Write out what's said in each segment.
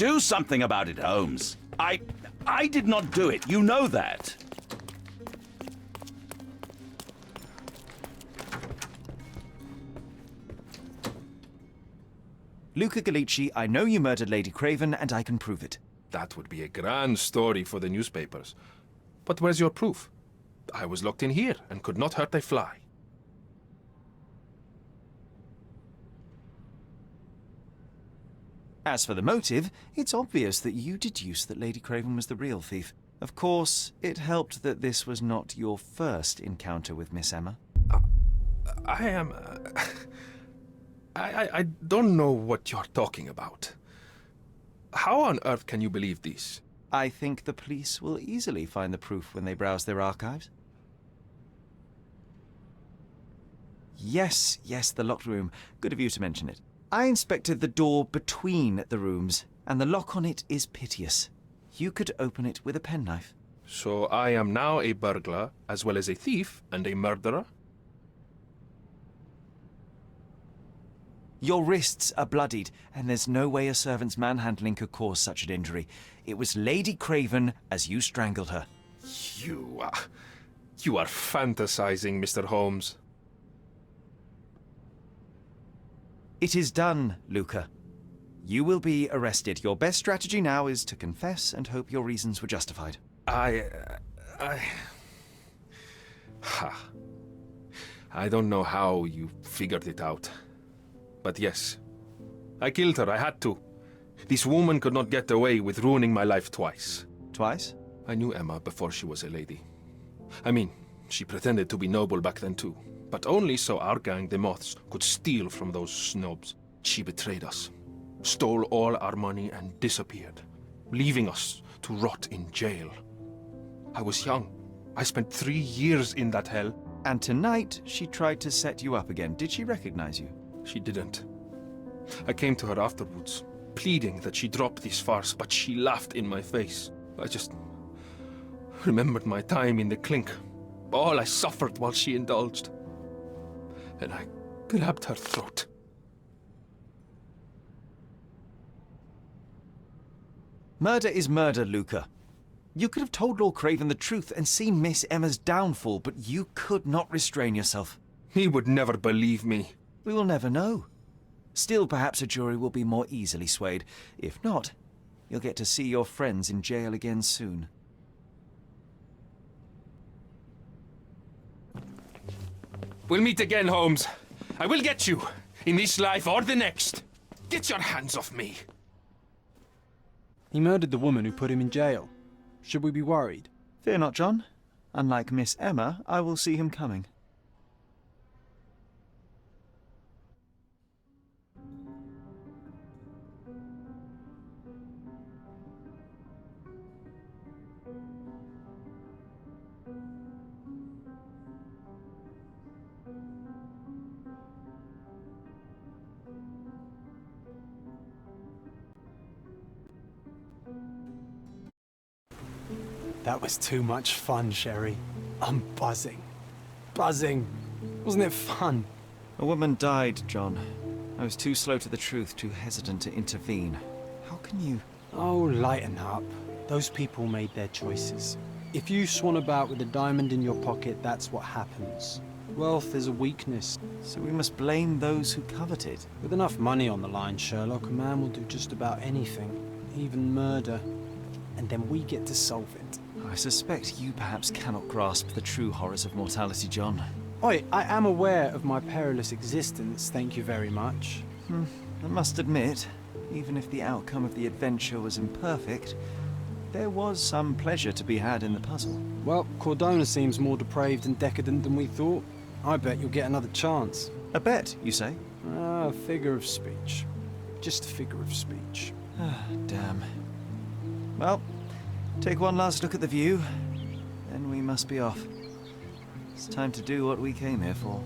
Do something about it, Holmes. I did not do it. You know that. Luca Gallici, I know you murdered Lady Craven, and I can prove it. That would be a grand story for the newspapers. But where's your proof? I was locked in here and could not hurt a fly. As for the motive, it's obvious that you deduced that Lady Craven was the real thief. Of course, it helped that this was not your first encounter with Miss Emma. I am... I don't know what you're talking about. How on earth can you believe this? I think the police will easily find the proof when they browse their archives. Yes, the locked room. Good of you to mention it. I inspected the door between the rooms, and the lock on it is piteous. You could open it with a penknife. So I am now a burglar, as well as a thief and a murderer? Your wrists are bloodied, and there's no way a servant's manhandling could cause such an injury. It was Lady Craven as you strangled her. You are fantasizing, Mr. Holmes. It is done, Luca. You will be arrested. Your best strategy now is to confess and hope your reasons were justified. I don't know how you figured it out. But yes, I killed her. I had to. This woman could not get away with ruining my life twice. Twice? I knew Emma before she was a lady. I mean, she pretended to be noble back then too. But only so our gang, the Moths, could steal from those snobs. She betrayed us, stole all our money and disappeared, leaving us to rot in jail. I was young. I spent 3 years in that hell. And tonight, she tried to set you up again. Did she recognize you? She didn't. I came to her afterwards, pleading that she drop this farce, but she laughed in my face. I just remembered my time in the clink, all I suffered while she indulged. And I grabbed her throat. Murder is murder, Luca. You could have told Lord Craven the truth and seen Miss Emma's downfall, but you could not restrain yourself. He would never believe me. We will never know. Still, perhaps a jury will be more easily swayed. If not, you'll get to see your friends in jail again soon. We'll meet again, Holmes. I will get you, in this life or the next. Get your hands off me. He murdered the woman who put him in jail. Should we be worried? Fear not, John. Unlike Miss Emma, I will see him coming. That was too much fun, Sherry. I'm buzzing. Buzzing. Wasn't it fun? A woman died, John. I was too slow to the truth, too hesitant to intervene. How can you... Oh, lighten up. Those people made their choices. If you swan about with a diamond in your pocket, that's what happens. Wealth is a weakness. So we must blame those who covet it. With enough money on the line, Sherlock, a man will do just about anything. Even murder. And then we get to solve it. I suspect you perhaps cannot grasp the true horrors of mortality, John. Oi, I am aware of my perilous existence, thank you very much. I must admit, even if the outcome of the adventure was imperfect, there was some pleasure to be had in the puzzle. Well, Cordona seems more depraved and decadent than we thought. I bet you'll get another chance. A bet, you say? A figure of speech. Just a figure of speech. Ah, damn. Well, take one last look at the view, then we must be off. It's time to do what we came here for.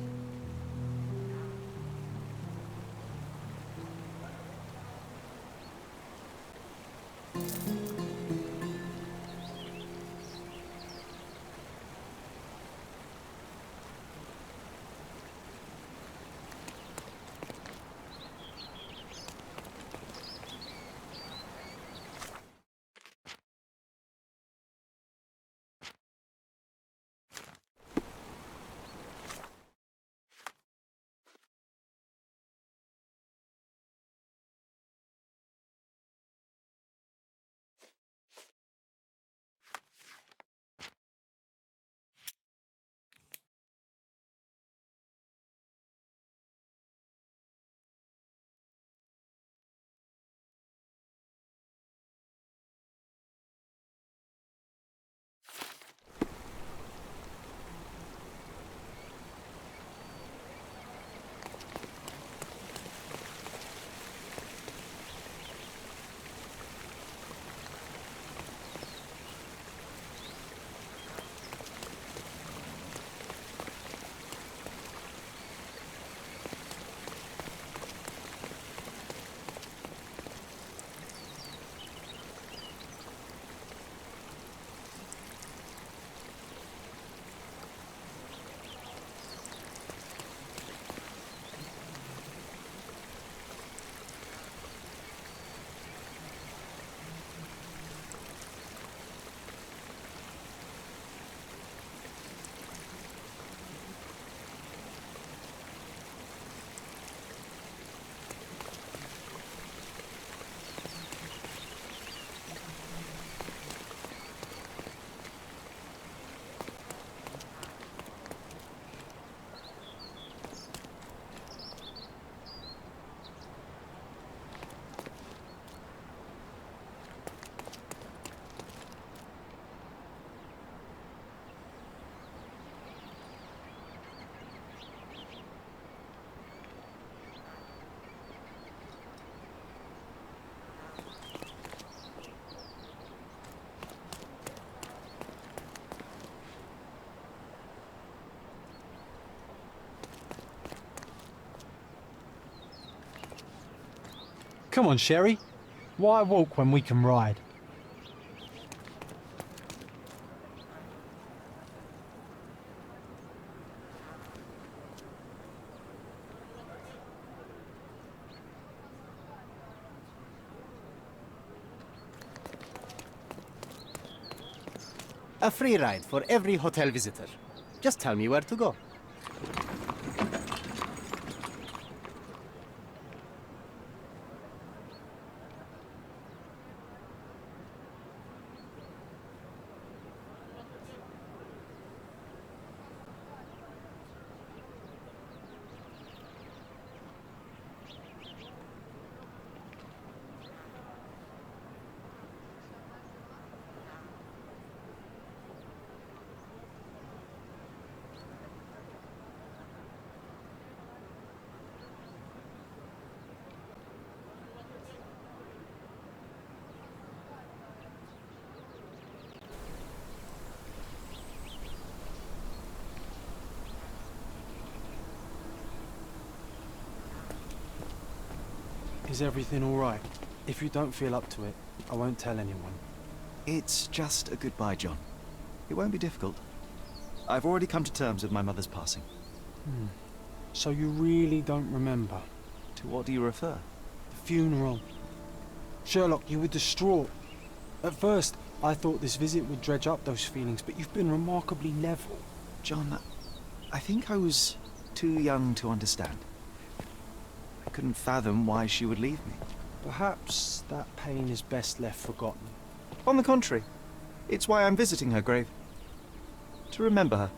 Come on, Sherry. Why walk when we can ride? A free ride for every hotel visitor. Just tell me where to go. Is everything all right? If you don't feel up to it, I won't tell anyone. It's just a goodbye, John. It won't be difficult. I've already come to terms with my mother's passing. So you really don't remember? To what do you refer? The funeral. Sherlock, you were distraught. At first, I thought this visit would dredge up those feelings, but you've been remarkably level. John, I think I was too young to understand. I couldn't fathom why she would leave me. Perhaps that pain is best left forgotten. On the contrary, it's why I'm visiting her grave. To remember her.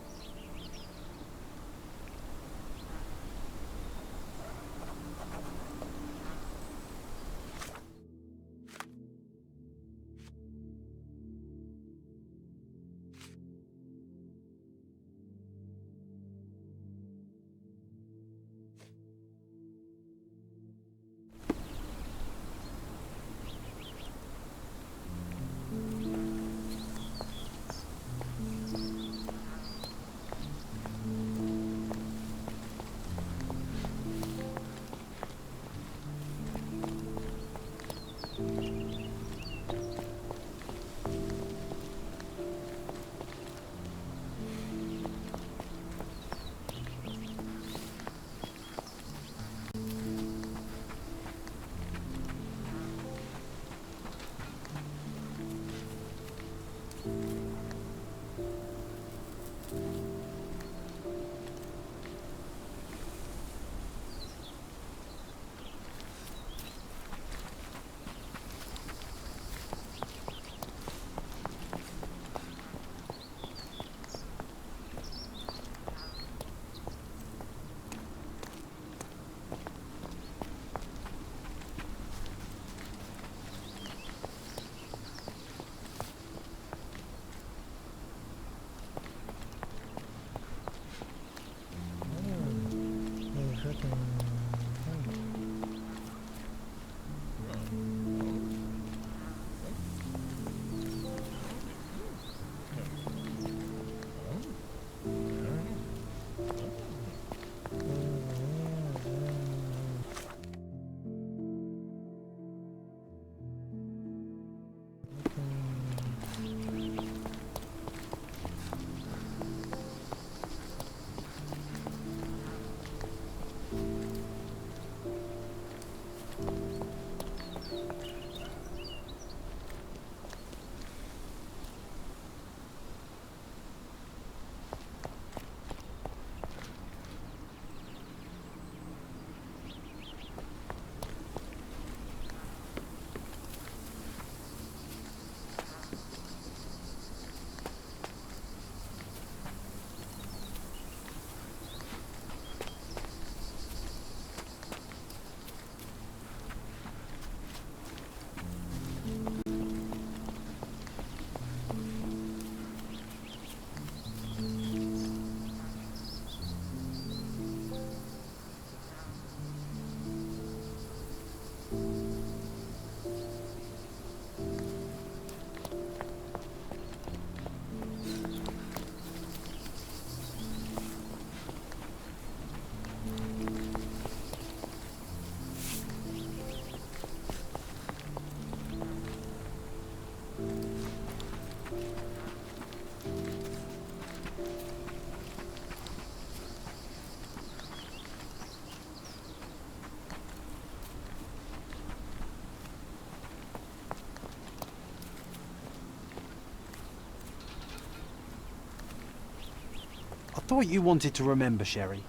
thought you wanted to remember, Sherry.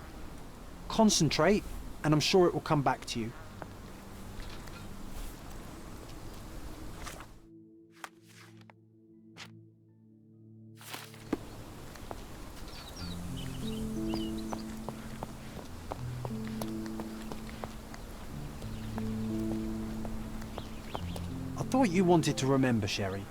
Concentrate, and I'm sure it will come back to you. I thought you wanted to remember, Sherry.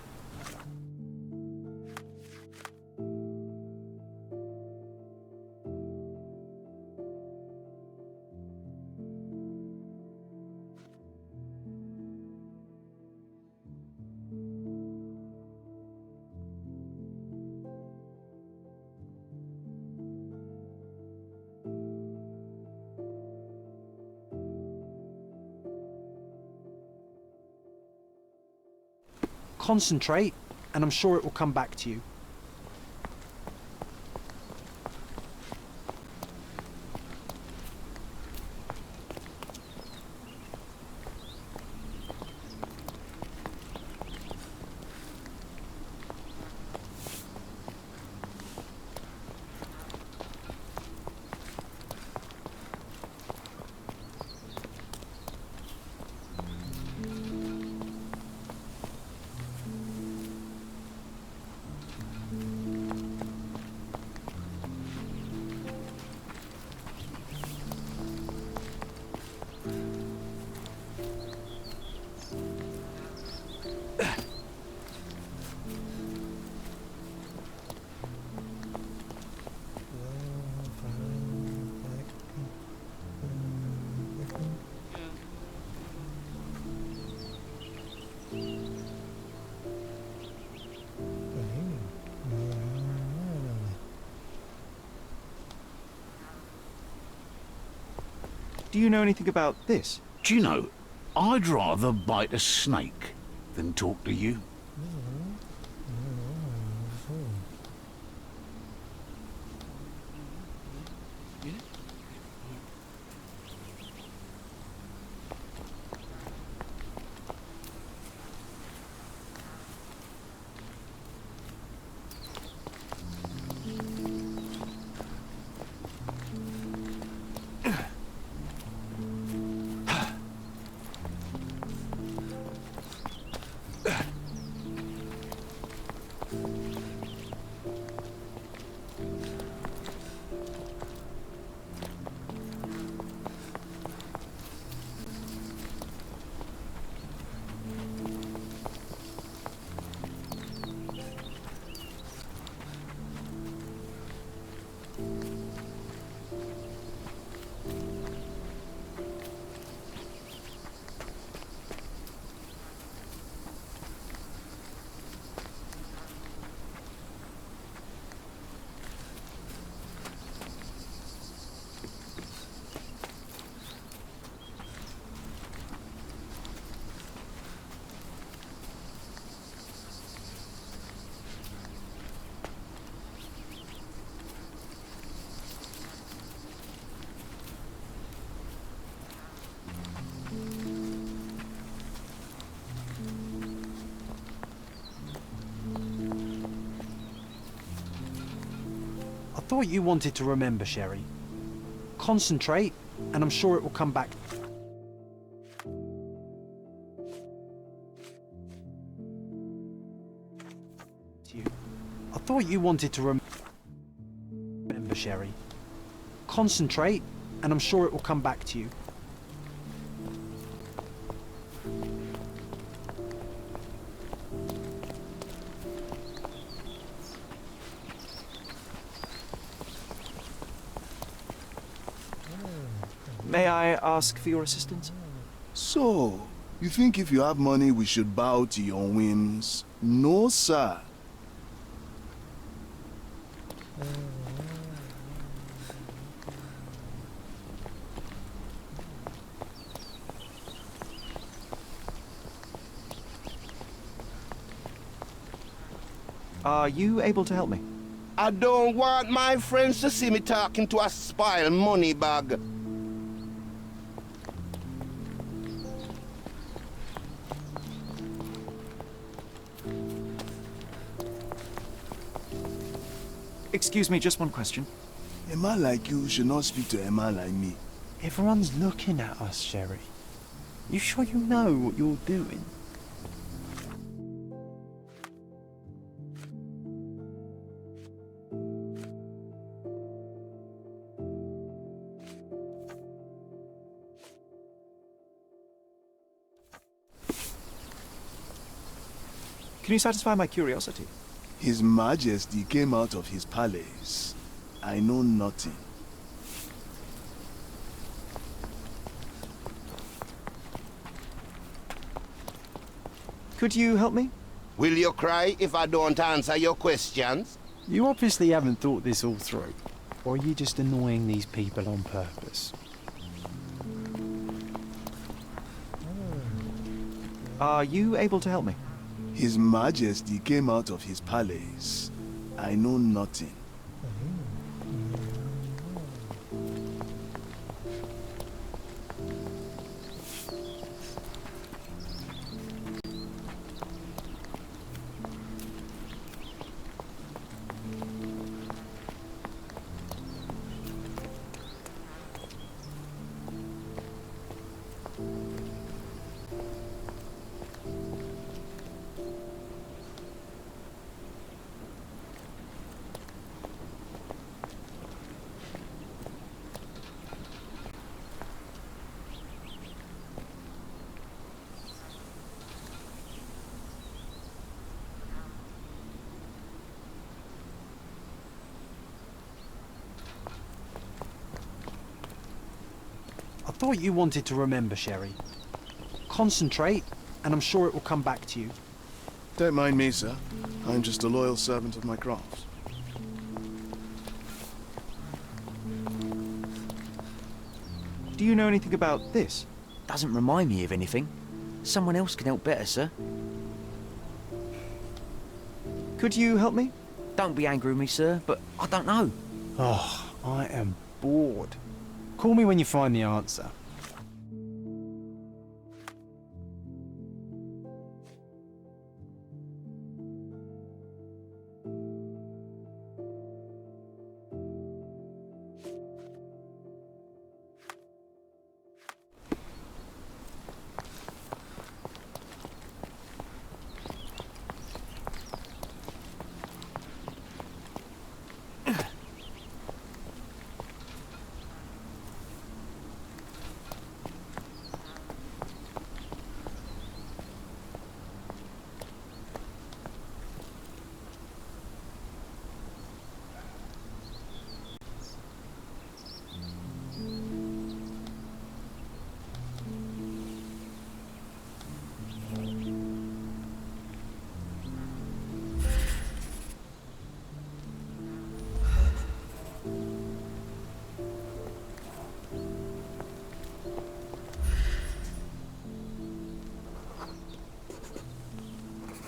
Concentrate, and I'm sure it will come back to you. Do you know anything about this? Do you know, I'd rather bite a snake than talk to you. I thought you wanted to remember, Sherry. Concentrate, and I'm sure it will come back. To you. I thought you wanted to remember, Sherry. Concentrate, and I'm sure it will come back to you. May I ask for your assistance? So, you think if you have money we should bow to your whims? No, sir. Are you able to help me? I don't want my friends to see me talking to a spoiled money bag. Excuse me, just one question. A man like you should not speak to a man like me. Everyone's looking at us, Sherry. You sure you know what you're doing? Can you satisfy my curiosity? His Majesty came out of his palace. I know nothing. Could you help me? Will you cry if I don't answer your questions? You obviously haven't thought this all through. Or are you just annoying these people on purpose? Are you able to help me? His Majesty came out of his palace. I know nothing. I thought you wanted to remember, Sherry. Concentrate, and I'm sure it will come back to you. Don't mind me, sir. I'm just a loyal servant of my craft. Do you know anything about this? Doesn't remind me of anything. Someone else can help better, sir. Could you help me? Don't be angry with me, sir, but I don't know. Oh, I am bored. Call me when you find the answer.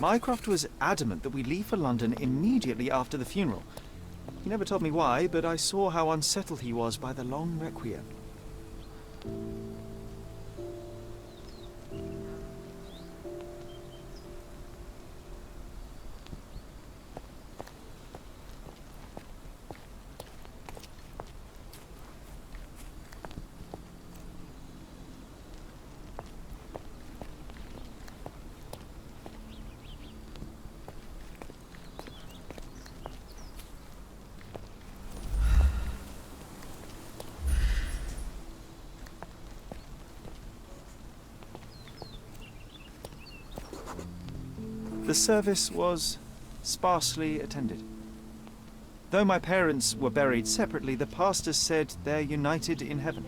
Mycroft was adamant that we leave for London immediately after the funeral. He never told me why, but I saw how unsettled he was by the long requiem. The service was sparsely attended. Though my parents were buried separately, the pastor said they're united in heaven.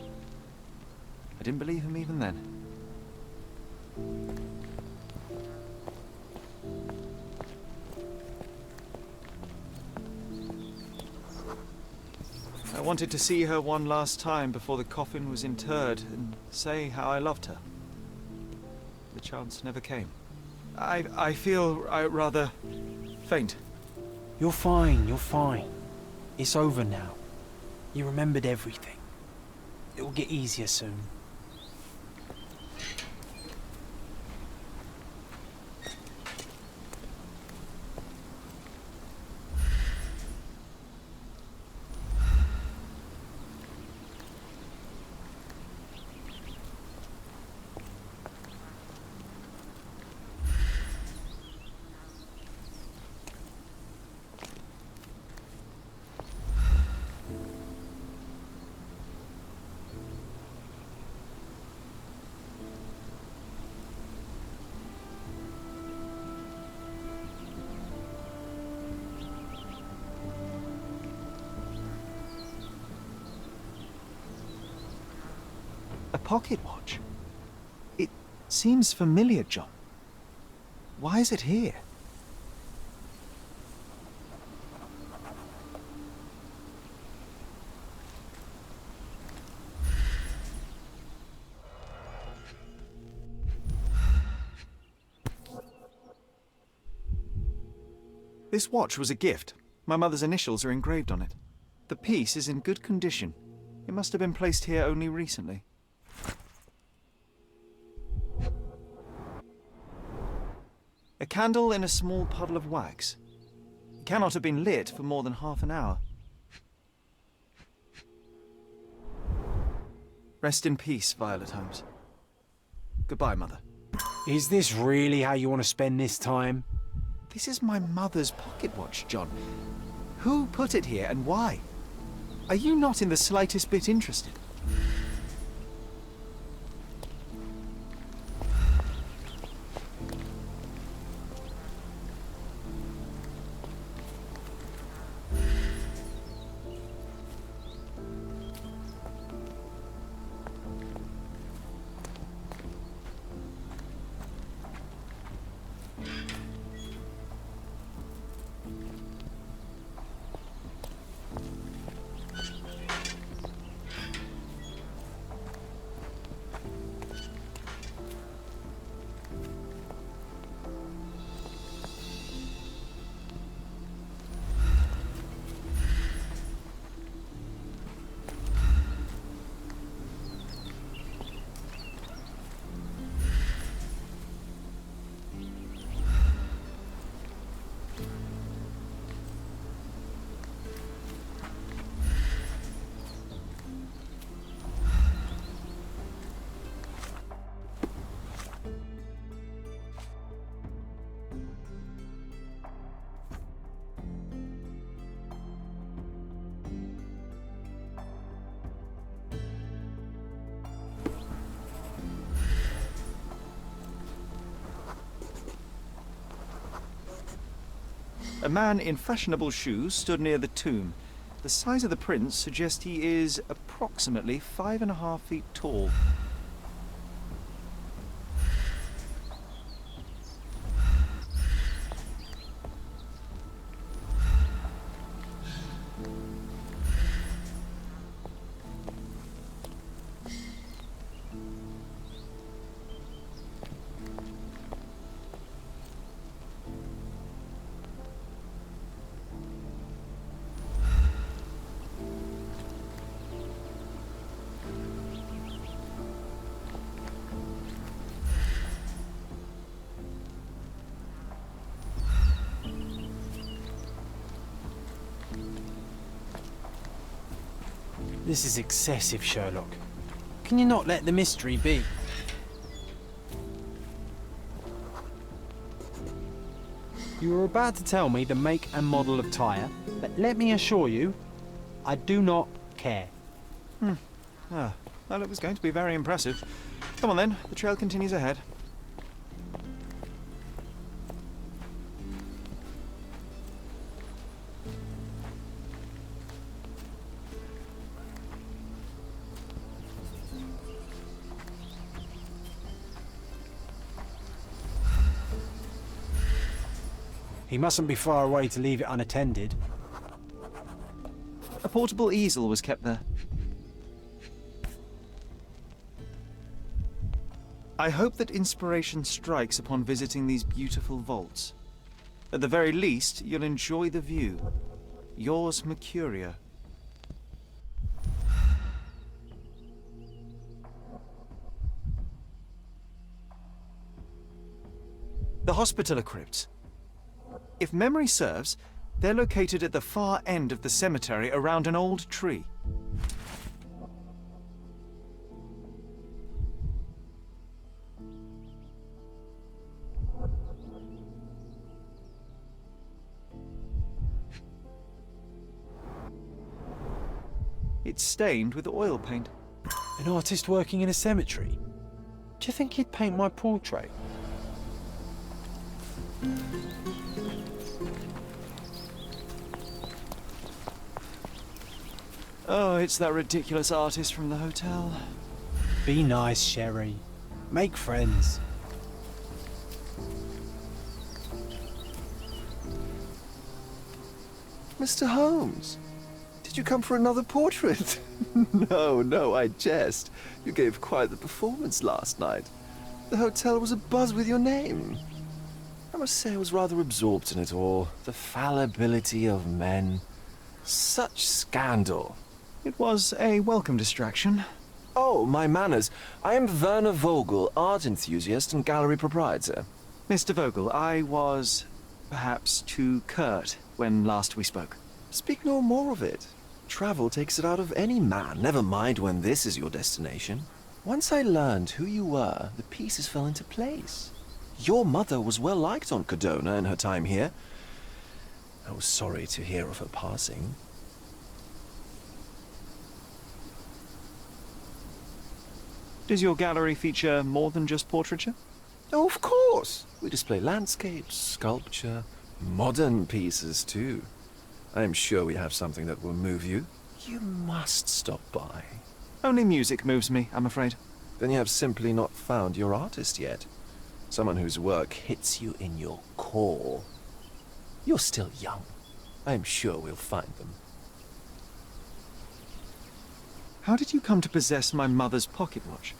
I didn't believe him even then. I wanted to see her one last time before the coffin was interred and say how I loved her. The chance never came. I feel rather faint. You're fine, you're fine. It's over now. You remembered everything. It will get easier soon. pocket watch. It seems familiar, John. Why is it here? This watch was a gift. My mother's initials are engraved on it. The piece is in good condition. It must have been placed here only recently. A candle in a small puddle of wax. It cannot have been lit for more than half an hour. Rest in peace, Violet Holmes. Goodbye, Mother. Is this really how you want to spend this time? This is my mother's pocket watch, John. Who put it here and why? Are you not in the slightest bit interested? A man in fashionable shoes stood near the tomb. The size of the prints suggest he is approximately 5.5 feet tall. This is excessive, Sherlock. Can you not let the mystery be? You were about to tell me the make and model of tyre, but let me assure you, I do not care. Well, it was going to be very impressive. Come on then, the trail continues ahead. He mustn't be far away to leave it unattended. A portable easel was kept there. I hope that inspiration strikes upon visiting these beautiful vaults. At the very least, you'll enjoy the view. Yours, Mercurio. The Hospitaller crypts. If memory serves, they're located at the far end of the cemetery around an old tree. It's stained with oil paint. An artist working in a cemetery? Do you think he'd paint my portrait? Oh, it's that ridiculous artist from the hotel. Be nice, Sherry. Make friends. Mr. Holmes, did you come for another portrait? No, I jest. You gave quite the performance last night. The hotel was abuzz with your name. I must say I was rather absorbed in it all. The fallibility of men. Such scandal. It was a welcome distraction. Oh, my manners. I am Werner Vogel, art enthusiast and gallery proprietor. Mr. Vogel, I was perhaps too curt when last we spoke. Speak no more of it. Travel takes it out of any man, never mind when this is your destination. Once I learned who you were, the pieces fell into place. Your mother was well liked on Codona in her time here. I was sorry to hear of her passing. Does your gallery feature more than just portraiture? Oh, of course. We display landscapes, sculpture, modern pieces too. I am sure we have something that will move you. You must stop by. Only music moves me, I'm afraid. Then you have simply not found your artist yet. Someone whose work hits you in your core. You're still young. I am sure we'll find them. How did you come to possess my mother's pocket watch?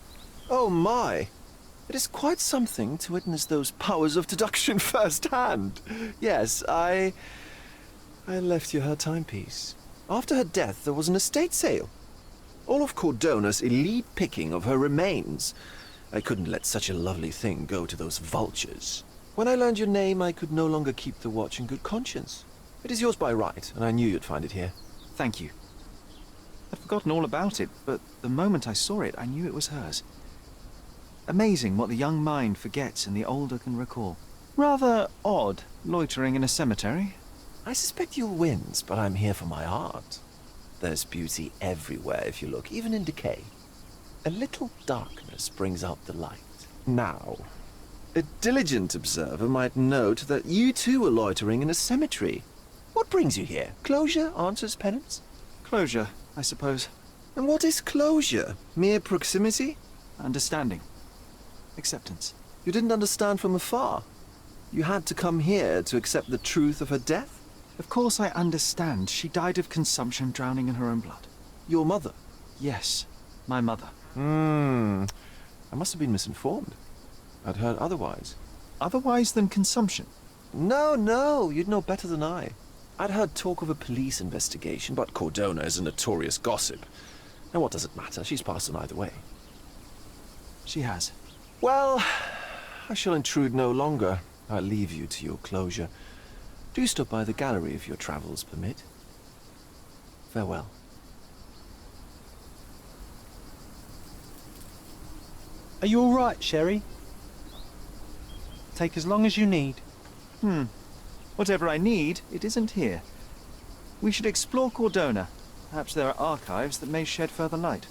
Oh my! It is quite something to witness those powers of deduction firsthand. Yes, I left you her timepiece. After her death, there was an estate sale. All of Cordona's elite picking of her remains. I couldn't let such a lovely thing go to those vultures. When I learned your name, I could no longer keep the watch in good conscience. It is yours by right, and I knew you'd find it here. Thank you. I'd forgotten all about it, but the moment I saw it, I knew it was hers. Amazing what the young mind forgets and the older can recall. Rather odd, loitering in a cemetery. I suspect you'll win, but I'm here for my art. There's beauty everywhere if you look, even in decay. A little darkness brings out the light. Now, a diligent observer might note that you too are loitering in a cemetery. What brings you here? Closure answers penance? Closure, I suppose. And what is closure? Mere proximity? Understanding. Acceptance. You didn't understand from afar. You had to come here to accept the truth of her death? Of course I understand. She died of consumption, drowning in her own blood. Your mother? Yes, my mother. I must have been misinformed. I'd heard otherwise. Otherwise than consumption? No, you'd know better than I. I'd heard talk of a police investigation, but Cordona is a notorious gossip. And what does it matter? She's passed on either way. She has. Well, I shall intrude no longer. I'll leave you to your closure. Do stop by the gallery if your travels permit. Farewell. Are you all right, Sherry? Take as long as you need. Whatever I need, it isn't here. We should explore Cordona. Perhaps there are archives that may shed further light.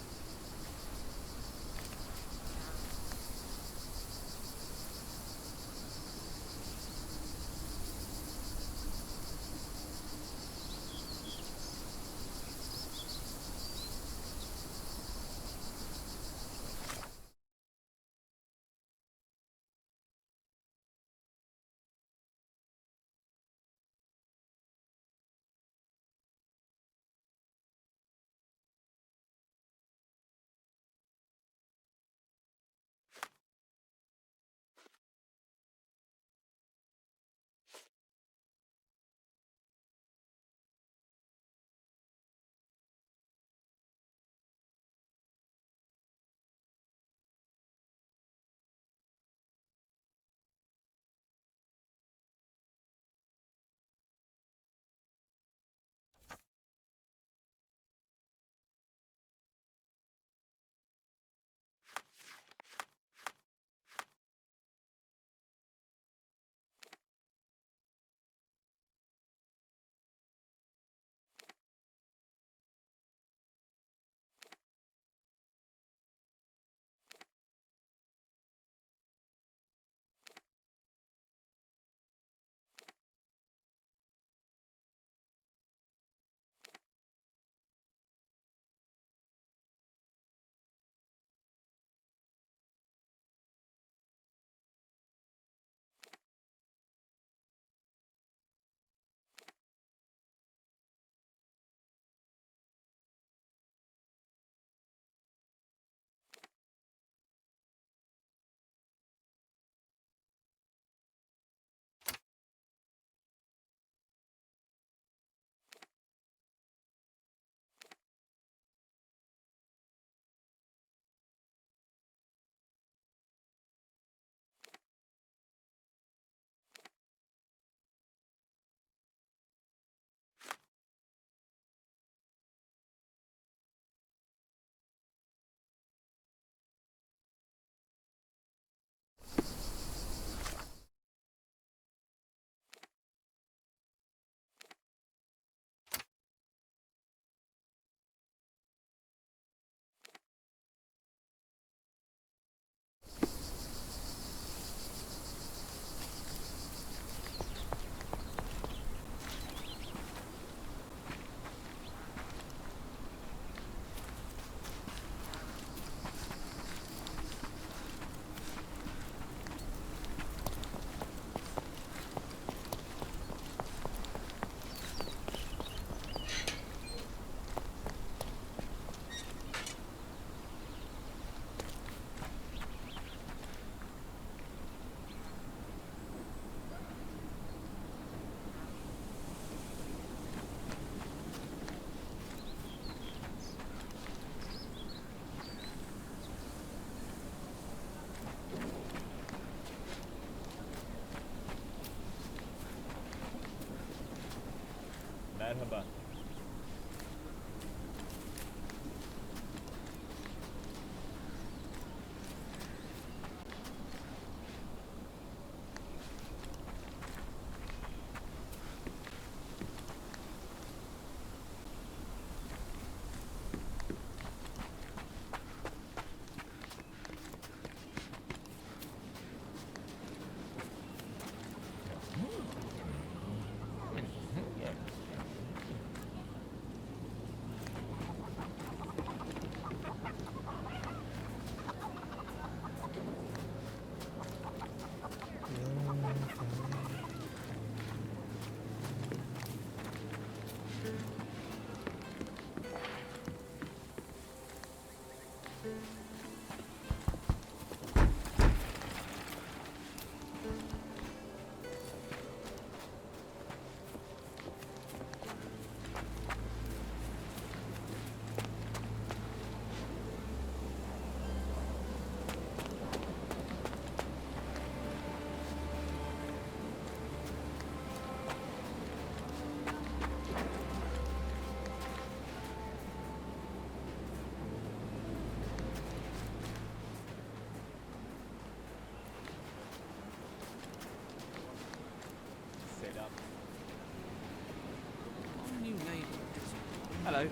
Hello.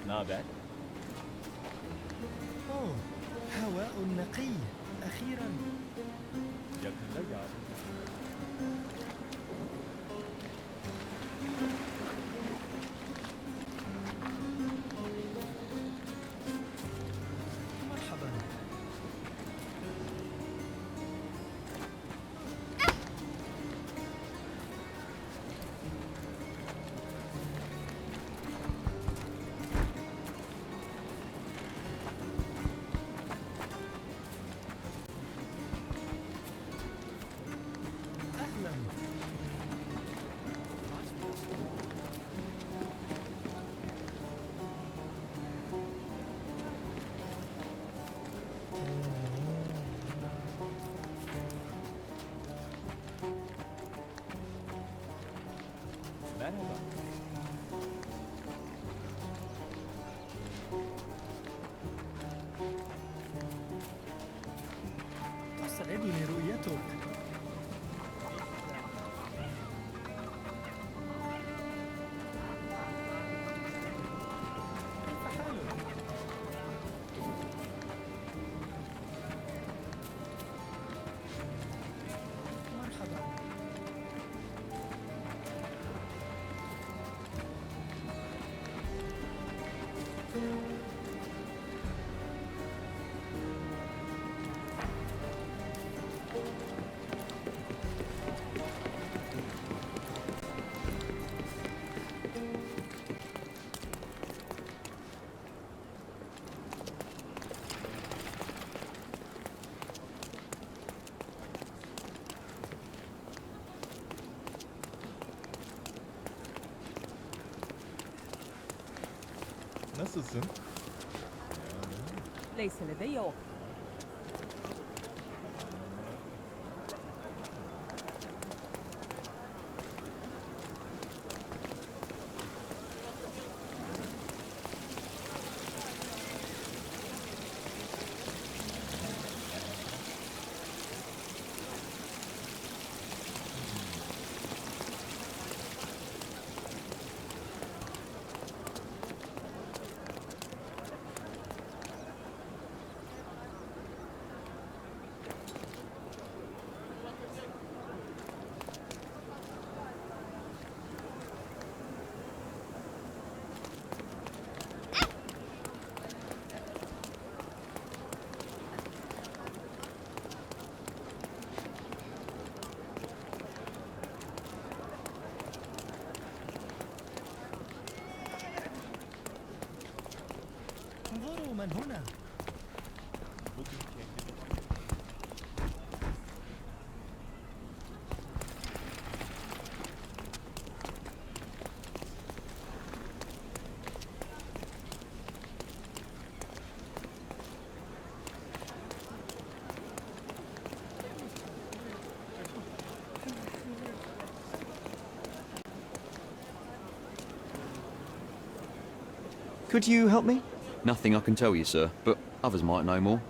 Not bad. أوه هواء نقي أخيرا. مرحبا. تسعدني رؤيتك. كيف حالك؟ مرحبا. Nasılsın? ليس لدي وقت. انظروا من هنا. Could you help me? Nothing I can tell you, sir, but others might know more.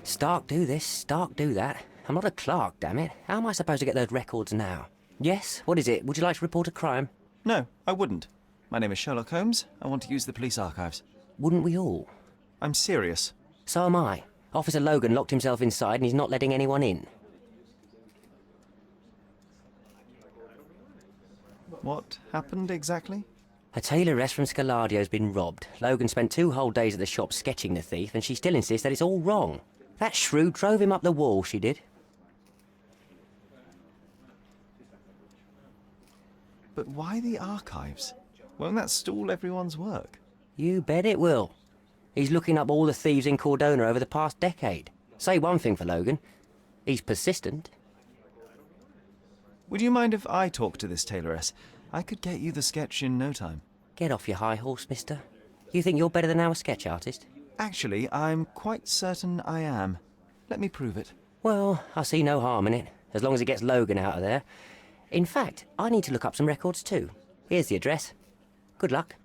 Stark do this, Stark do that. I'm not a clerk, damn it. How am I supposed to get those records now? Yes? What is it? Would you like to report a crime? No, I wouldn't. My name is Sherlock Holmes. I want to use the police archives. Wouldn't we all? I'm serious. So am I. Officer Logan locked himself inside and he's not letting anyone in. What happened exactly? A tailoress from Scaladio's been robbed. Logan spent 2 whole days at the shop sketching the thief, and she still insists that it's all wrong. That shrew drove him up the wall, she did. But why the archives? Won't that stall everyone's work? You bet it will. He's looking up all the thieves in Cordona over the past decade. Say one thing for Logan. He's persistent. Would you mind if I talk to this tailoress? I could get you the sketch in no time. Get off your high horse, mister. You think you're better than our sketch artist? Actually, I'm quite certain I am. Let me prove it. Well, I see no harm in it, as long as it gets Logan out of there. In fact, I need to look up some records too. Here's the address. Good luck.